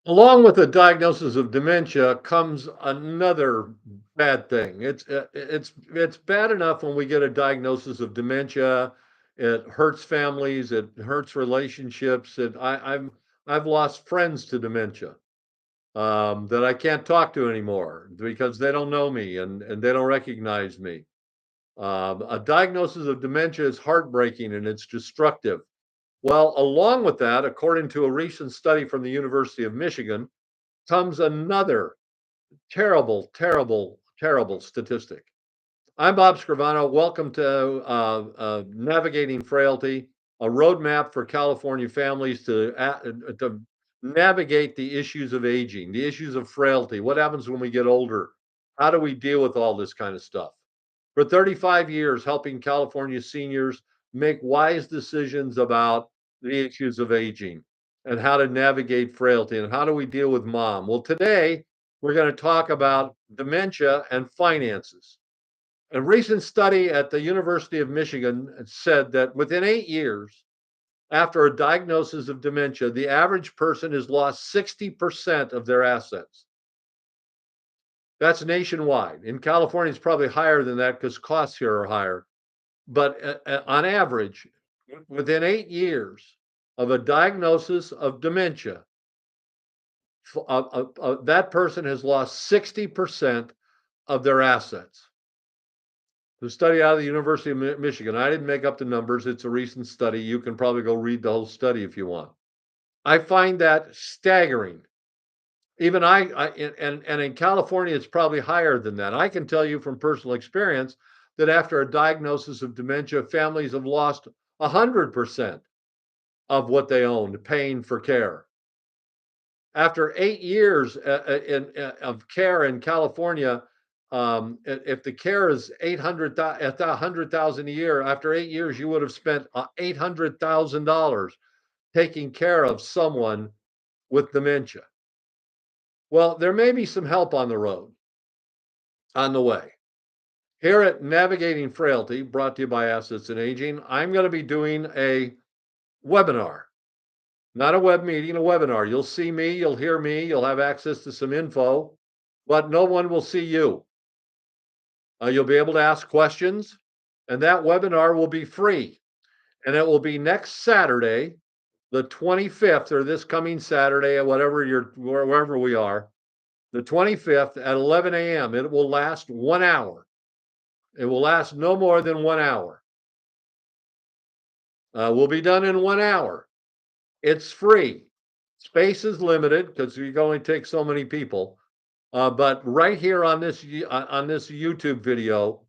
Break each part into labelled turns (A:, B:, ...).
A: Along with the diagnosis of dementia comes another bad thing. It's bad enough when we get a diagnosis of dementia. It hurts families. It hurts relationships. I've lost friends to dementia that I can't talk to anymore because they don't know me and they don't recognize me. A diagnosis of dementia is heartbreaking and it's destructive. Well, along with that, according to a recent study from the University of Michigan, comes another terrible, terrible, terrible statistic. I'm Bob Scrivano. Welcome to Navigating Frailty, a roadmap for California families to navigate the issues of aging, the issues of frailty. What happens when we get older? How do we deal with all this kind of stuff? For 35 years, helping California seniors make wise decisions about the issues of aging and how to navigate frailty and how do we deal with mom. Well, today we're going to talk about dementia and finances. A recent study at the University of Michigan said that within 8 years after a diagnosis of dementia, the average person has lost 60% of their assets. That's nationwide. In California, it's probably higher than that because costs here are higher. But on average, within 8 years of a diagnosis of dementia, that person has lost 60% of their assets. The study out of the University of Michigan. I didn't make up the numbers. It's a recent study. You can probably go read the whole study if you want. I find that staggering. Even and in California, it's probably higher than that. I can tell you from personal experience that after a diagnosis of dementia, families have lost 100% of what they owned paying for care. After 8 years of care in California, if the care is 100,000 a year, after 8 years, you would have spent $800,000 taking care of someone with dementia. Well, there may be some help on the road, on the way. Here at Navigating Frailty, brought to you by Assets and Aging, I'm going to be doing a webinar. Not a web meeting, a webinar. You'll see me, you'll hear me, you'll have access to some info, but no one will see you. You'll be able to ask questions, and that webinar will be free. And it will be next Saturday, the 25th, or this coming Saturday, or wherever we are, the 25th at 11 a.m. It will last 1 hour. It will last no more than 1 hour. We'll be done in 1 hour. It's free. Space is limited because you can only take so many people. But right here on this YouTube video,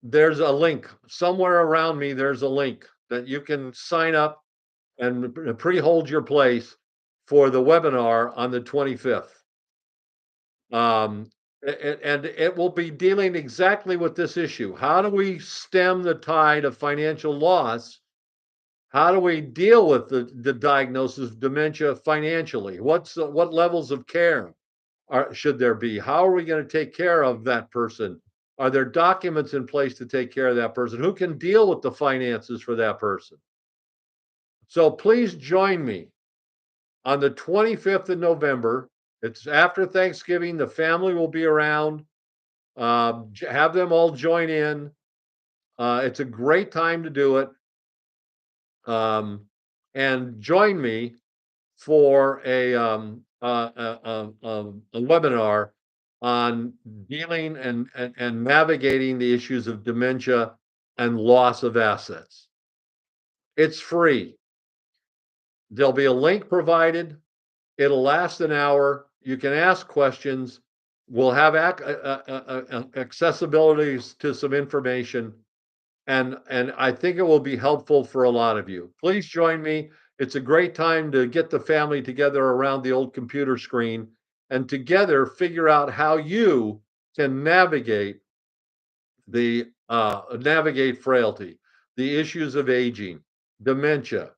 A: there's a link somewhere around me. There's a link that you can sign up and pre-hold your place for the webinar on the 25th. And it will be dealing exactly with this issue. How do we stem the tide of financial loss? How do we deal with the diagnosis of dementia financially? What levels of care should there be? How are we going to take care of that person? Are there documents in place to take care of that person? Who can deal with the finances for that person? So please join me on the 25th of November. It's after Thanksgiving. The family will be around. Have them all join in. It's a great time to do it. And join me for a webinar on dealing and navigating the issues of dementia and loss of assets. It's free. There'll be a link provided. It'll last an hour. You can ask questions. We'll have accessibility to some information. And I think it will be helpful for a lot of you. Please join me. It's a great time to get the family together around the old computer screen and together figure out how you can navigate frailty, the issues of aging, dementia,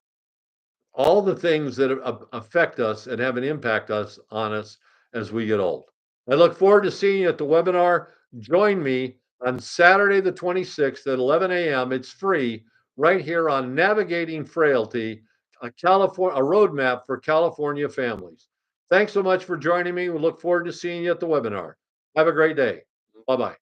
A: all the things that affect us and have an impact on us as we get old. I look forward to seeing you at the webinar. Join me on Saturday, the 26th at 11 a.m. It's free right here on Navigating Frailty, a roadmap for California families. Thanks so much for joining me. We look forward to seeing you at the webinar. Have a great day. Bye bye.